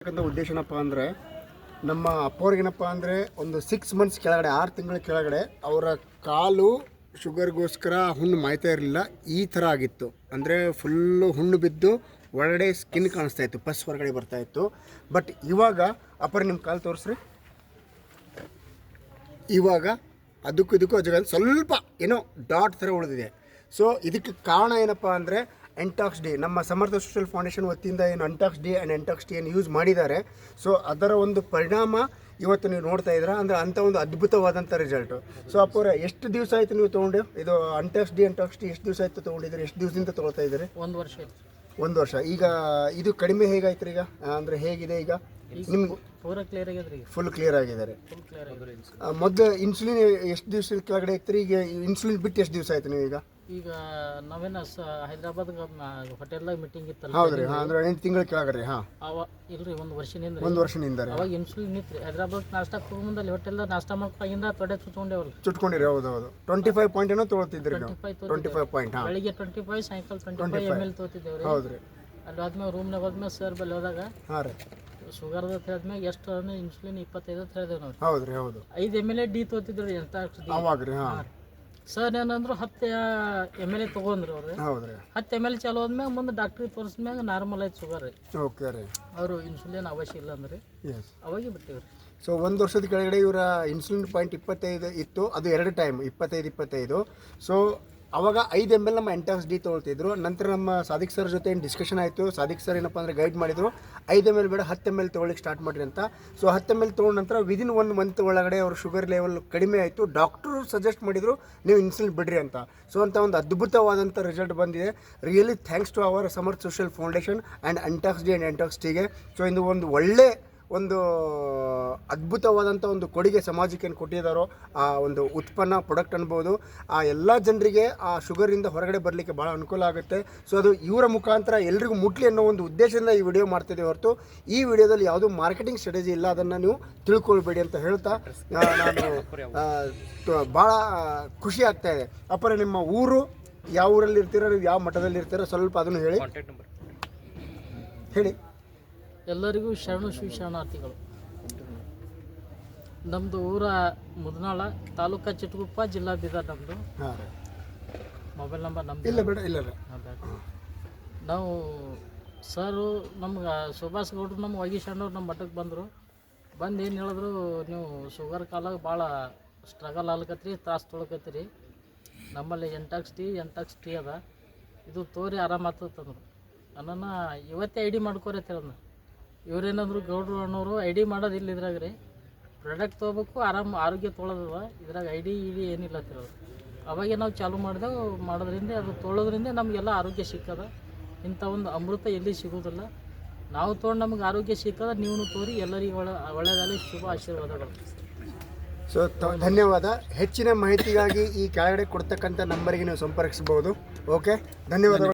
ಉದ್ದೇಶ ಏನಪ್ಪ ಅಂದರೆ ನಮ್ಮ ಅಪ್ಪವ್ರಿಗೇನಪ್ಪ ಅಂದರೆ ಒಂದು 6 ಮಂತ್ಸ್ ಕೆಳಗಡೆ 6 ತಿಂಗಳ ಕೆಳಗಡೆ ಅವರ ಕಾಲು ಶುಗರ್ಗೋಸ್ಕರ ಹುಣ್ಣು ಮಾಯ್ತಾ ಇರಲಿಲ್ಲ. ಈ ಥರ ಆಗಿತ್ತು, ಅಂದರೆ ಫುಲ್ಲು ಹುಣ್ಣು ಬಿದ್ದು ಒಳಗಡೆ ಸ್ಕಿನ್ ಕಾಣಿಸ್ತಾ ಇತ್ತು, ಪಸ್ ಹೊರಗಡೆ ಬರ್ತಾಯಿತ್ತು. ಬಟ್ ಇವಾಗ ಅಪ್ಪರ ನಿಮ್ಮ ಕಾಲು ತೋರಿಸ್ರಿ. ಇವಾಗ ಅದಕ್ಕೂ ಅಜಗ ಸ್ವಲ್ಪ ಏನೋ ಡಾಟ್ ಥರ ಉಳಿದಿದೆ. ಸೊ ಇದಕ್ಕೆ ಕಾರಣ ಏನಪ್ಪ ಅಂದರೆ ಎಂಟಾಕ್ಸ್ ಡಿ, ನಮ್ಮ ಸಮರ್ಥ ಸೋಷಿಯಲ್ ಫೌಂಡೇಶನ್ ವತಿಯಿಂದ ಏನು ಎಂಟಾಕ್ಸ್ ಡಿ ಆ್ಯಂಡ್ ಎಂಟಾಕ್ಸ್ ಟಿ ಏನು ಯೂಸ್ ಮಾಡಿದ್ದಾರೆ. ಸೊ ಅದರ ಒಂದು ಪರಿಣಾಮ ಇವತ್ತು ನೀವು ನೋಡ್ತಾ ಇದ್ದೀರಾ, ಅಂದರೆ ಅಂಥ ಒಂದು ಅದ್ಭುತವಾದಂಥ ರಿಸಲ್ಟು. ಸೊ ಅಪ್ಪವ್ರೆ, ಎಷ್ಟು ದಿವಸ ಆಯಿತು ನೀವು ತೊಗೊಂಡು ಇದು ಎಂಟಾಕ್ಸ್ ಡಿ ಎಂಟಾಕ್ಸ್ ಟಿ ಎಷ್ಟು ದಿವಸ ಆಯಿತು ತೊಗೊಂಡಿದ್ದೀರಿ? ಎಷ್ಟು ದಿವಸದಿಂದ ತೊಗೊಳ್ತಾ ಇದ್ದೀರಿ? 1 ವರ್ಷ ಆಯ್ತು. 1 ವರ್ಷ. ಈಗ ಇದು ಕಡಿಮೆ ಹೇಗಾಯ್ತು ರೀ? ಈಗ ಅಂದರೆ ಹೇಗಿದೆ ಈಗ ನಿಮ್ಗೆ? ಪೂರ ಕ್ಲಿಯರ್ ಆಗಿದ್ರಿ, ಫುಲ್ ಕ್ಲಿಯರ್ ಆಗಿದ್ದಾರೆ. ಫುಲ್ ಕ್ಲಿಯರ್ ಆಗಿದ್ರಿ. ಮೊದಲು ಇನ್ಸುಲಿನ್ ಎಷ್ಟು ದಿವಸ ಕೆಳಗಡೆ ಇತ್ತು? ಈಗ ಇನ್ಸುಲಿನ್ ಬಿಟ್ಟು ಎಷ್ಟು ದಿವಸ ಆಯಿತು ನೀವು? ಈಗ ನಾವೇನು ಹೈದ್ರಾಬಾದ್ ಹೋಟೆಲ್ದಾಗ ಮೀಟಿಂಗ್ ಇತ್ತಲ್ಲ. ಹೌದ್ರಿ, ಅಂದರೆ 8 ತಿಂಗಳ ಕೆಳಗಡೆ. ಹಾಂ, ಅವ ಇಲ್ರಿ 1 ವರ್ಷದಿಂದ. 1 ವರ್ಷದಿಂದ ಅವಾಗ ಇನ್ಸುಲಿನ್ ಇತ್ತು. ಹೈದ್ರಾಬಾದ್ ನಾಷ್ಟಕ್ಕೆ ಹೋಗ್ಬಂದು ಅಲ್ಲಿ ಹೋಟೆಲ್ದಾಗ ನಾಷ್ಟ ಮಾಡ್ಕೊಂಡಿಂದ ತೊಡೆ ಚುಚ್ಕೊಂಡೇವಲ್ಲ. ಚುಟ್ಕೊಂಡಿರಿ? ಹೌದು 25 ಪಾಯಿಂಟ್ ಏನೋ ತೊಗೊಳ್ತಿದ್ರಿ ನೀವು? 25 ಪಾಯಿಂಟ್. ಹಾಂ, ಬೆಳಿಗ್ಗೆ 25, ಸಾಯಂಕಾಲ 25 ml ತೊಗೊತಿದ್ದೇವ್ರಿ. ಹೌದ್ರಿ. ಅಲ್ಲಿ ಆದ್ಮೇಲೆ ರೂಮ್ನಾಗ ಹೋದ್ಮೇಲೆ ಸರ್ ಬಲ್ಲಿ ಹೋದಾಗ ಹಾಂ ರೀ, ಶುಗರ್ದ ಹೇಳಿದ್ಮೇಲೆ ಎಷ್ಟು ಅಂದ್ರೆ ಇನ್ಸುಲಿನ್ 25 ಅಂತ ಹೇಳಿದೇವೆ ನಾವು. ಹೌದ್ರಿ, ಹೌದು. 5 ml ಡಿ ತೊಗೊತಿದ್ರಿ ಎಂತ ಅವಾಗ ರೀ. ಹಾಂ, ಸರ್ ಏನಂದ್ರು 10 ml ತೊಗೊಂಡ್ರಿ ಅವ್ರು. ಹೌದ್ರಿ. 10 ml ಚಾಲು ಆದ್ಮ್ಯಾಗ ಮುಂದೆ ಡಾಕ್ಟ್ರಿಗೆ ತೋರಿಸ್ಮ್ಯಾಗ ನಾರ್ಮಲ್ ಆಯ್ತು ಶುಗರ್ ರೀ. ಓಕೆ ರೀ. ಅವರು ಇನ್ಸುಲಿನ್ ಅವಶ್ಯ ಇಲ್ಲ ಅಂದ್ರೆ ಎಸ್, ಅವಾಗೆ ಬಿಟ್ಟಿವ್ರಿ. ಸೊ 1 ವರ್ಷದ ಕೆಳಗಡೆ ಇವರ ಇನ್ಸುಲಿನ್ ಪಾಯಿಂಟ್ 25 ಇತ್ತು. ಅದು 2 ಟೈಮ್ 25. ಸೊ ಅವಾಗ 5 ml ನಮ್ಮ ಎಂಟಾಕ್ಸ್ ಡಿ ತೊಗೊಳ್ತಿದ್ರು. ನಂತರ ನಮ್ಮ ಸಾದಿಕ್ ಸರ್ ಜೊತೆ ಏನು ಡಿಸ್ಕಷನ್ ಆಯಿತು. ಸಾದಿಕ್ ಸರ್ ಏನಪ್ಪ ಅಂದರೆ ಗೈಡ್ ಮಾಡಿದರು, 5 ml ಬೇಡ 10 ml ತೊಗೊಳ್ಳಿಕ್ಕೆ ಸ್ಟಾರ್ಟ್ ಮಾಡಿರಿ ಅಂತ. ಸೊ 10 ml ತೊಗೊಂಡ ನಂತರ ವಿದಿನ್ 1 ಮಂತ್ ಒಳಗಡೆ ಅವ್ರ ಶುಗರ್ ಲೆವೆಲ್ ಕಡಿಮೆ ಆಯಿತು. ಡಾಕ್ಟ್ರು ಸಜೆಸ್ಟ್ ಮಾಡಿದರು ನೀವು ಇನ್ಸುಲಿನ್ ಬಿಡ್ರಿ ಅಂತ. ಸೊ ಅಂತ ಒಂದು ಅದ್ಭುತವಾದಂಥ ರಿಸಲ್ಟ್ ಬಂದಿದೆ. Really thanks to our Samarth social foundation and ಎಂಟಾಕ್ಸ್ ಡಿ ಆ್ಯಂಡ್ ಎಂಟಾಕ್ಸ್ ಟಿಗೆ. ಸೊ ಇದು ಒಂದು ಅದ್ಭುತವಾದಂಥ ಒಂದು ಕೊಡುಗೆ ಸಮಾಜಕ್ಕೆ ಏನು ಕೊಟ್ಟಿದ್ದಾರೋ, ಆ ಒಂದು ಉತ್ಪನ್ನ ಪ್ರಾಡಕ್ಟ್ ಅನ್ಬೋದು, ಆ ಎಲ್ಲ ಜನರಿಗೆ ಆ ಶುಗರಿಂದ ಹೊರಗಡೆ ಬರಲಿಕ್ಕೆ ಭಾಳ ಅನುಕೂಲ ಆಗುತ್ತೆ. ಸೊ ಅದು ಇವರ ಮುಖಾಂತರ ಎಲ್ರಿಗೂ ಮುಟ್ಲಿ ಅನ್ನೋ ಒಂದು ಉದ್ದೇಶದಿಂದ ಈ ವಿಡಿಯೋ ಮಾಡ್ತಿದ್ದೀವಿ ಹೊರತು ಈ ವಿಡಿಯೋದಲ್ಲಿ ಯಾವುದೂ ಮಾರ್ಕೆಟಿಂಗ್ ಸ್ಟ್ರಾಟಜಿ ಇಲ್ಲ. ಅದನ್ನು ನೀವು ತಿಳ್ಕೊಳ್ಬೇಡಿ ಅಂತ ಹೇಳ್ತಾ ನಾನು ಭಾಳ ಖುಷಿ ಆಗ್ತಾ ಇದೆ. ಅಪ್ಪರ ನಿಮ್ಮ ಊರು ಯಾವ ಊರಲ್ಲಿ ಇರ್ತೀರೋ, ನೀವು ಯಾವ ಮಠದಲ್ಲಿ ಇರ್ತೀರೋ ಸ್ವಲ್ಪ ಅದನ್ನು ಹೇಳಿ. ಎಲ್ಲರಿಗೂ ಶರಣು ಶರಣಾರ್ಥಿಗಳು. ನಮ್ಮದು ಊರ ಮುದನಾಳ, ತಾಲೂಕಾ ಚಿಟಗುಪ್ಪ, ಜಿಲ್ಲಾ ಬೀದರ್ ನಮ್ಮದು. ಮೊಬೈಲ್ ನಂಬರ್ ನಮ್ಮದು ಇಲ್ಲ. ನಾವು ಸರು ನಮ್ಗೆ ಸುಭಾಷ್ ಗೌಡ್ರು ನಮ್ಮ ವಗೀಶಣ್ಣವ್ರು ನಮ್ಮ ಮಠಕ್ಕೆ ಬಂದರು. ಬಂದು ಏನು ಹೇಳಿದ್ರು, ನೀವು ಶುಗರ್ ಕಾಲಾಗ ಭಾಳ ಸ್ಟ್ರಗಲ್ ಆಗ್ಲಕತ್ರಿ, ತ್ರಾಸು ತೊಳಕತ್ತೀರಿ, ನಮ್ಮಲ್ಲಿ ಎಂಟಾಕ್ಸ್ ಟಿ ಅದ, ಇದು ತೋರಿ ಆರಾಮಾಗ್ತದಂದ್ರು. ನನ್ನನ್ನು ಇವತ್ತೇ ಐ ಡಿ ಮಾಡ್ಕೋರಿ ಅಂತ ಹೇಳಿದ್ನ. ಇವ್ರೇನಾದ್ರು ಗೌಡ್ರು ಅಣ್ಣವರು ಐ ಡಿ ಮಾಡೋದು ಇಲ್ಲ ಇದ್ರಾಗ ರೀ, ಪ್ರಾಡಕ್ಟ್ ತೊಗೋಬೇಕು, ಆರೋಗ್ಯ ತೊಗೊಳೋದವ, ಇದ್ರಾಗ ಐ ಡಿ ಏನಿಲ್ಲ ತಿರೋದು. ಅವಾಗೆ ನಾವು ಚಾಲೂ ಮಾಡೋದ್ರಿಂದ ಅದು ತೊಗೊಳೋದ್ರಿಂದ ನಮಗೆಲ್ಲ ಆರೋಗ್ಯ ಸಿಕ್ಕದ. ಇಂಥ ಒಂದು ಅಮೃತ ಎಲ್ಲಿ ಸಿಗೋದಿಲ್ಲ. ನಾವು ತೊಗೊಂಡು ನಮಗೆ ಆರೋಗ್ಯ ಸಿಕ್ಕದ, ನೀವು ತೋರಿ, ಎಲ್ಲರಿಗೂ ಒಳ್ಳೆಯದಾಗಲಿ, ಶುಭ ಆಶೀರ್ವಾದಗಳು. ಸೊ ಧನ್ಯವಾದ. ಹೆಚ್ಚಿನ ಮಾಹಿತಿಗಾಗಿ ಈ ಕೆಳಗಡೆ ಕೊಡ್ತಕ್ಕಂಥ ನಂಬರಿಗೆ ನೀವು ಸಂಪರ್ಕಿಸಬಹುದು. ಓಕೆ, ಧನ್ಯವಾದಗಳು.